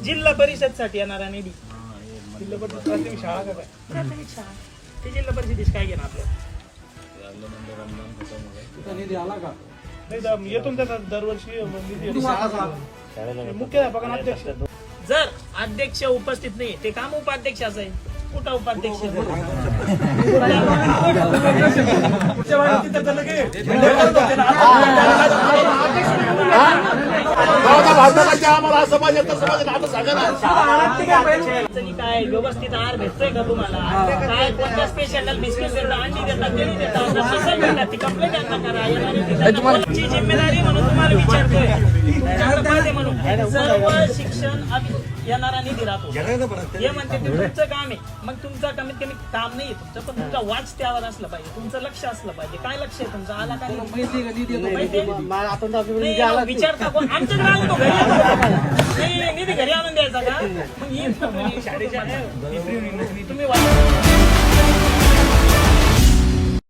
जिल्हा परिषद साठी येणारा निधी, जिल्हा परिषद प्राथमिक शाळा का काय, प्राथमिक शाळा ते जिल्हा परिषदेशी काय घेणार आपल्याला? निधी आला का? नाही येतो त्याचा दरवर्षी निधी येतो. मुख्याध्यापकांना अध्यक्ष जर अध्यक्ष उपस्थित नाही ते काम उपाध्यक्षाचं आहे. कुठं उपाध्यक्ष? काय व्यवस्थित आहार भेटतोय का तुम्हाला? काय कोणत्या स्पेशल बिस्किट देतात, अंडी देतात, केळी देतात, ती कंप्लेंट करा. तुमची जिम्मेदारी म्हणून तुम्हाला विचारतोय, तुमच्याकडे पाहिजे म्हणून सर्व शिक्षण येणारा निधी राहतो. हे म्हणते ते तुमचं काम आहे, मग तुमचं कमीत कमी काम नाही तुमचं, पण तुमचा वाच त्यावर असलं पाहिजे, तुमचं लक्ष असलं पाहिजे. काय लक्ष आहे तुमचं? आला काय विचारता कोण? आमच्याकडे आलो तो घरी नाही, निधी घरी आणून द्यायचा का? मग येत तुम्ही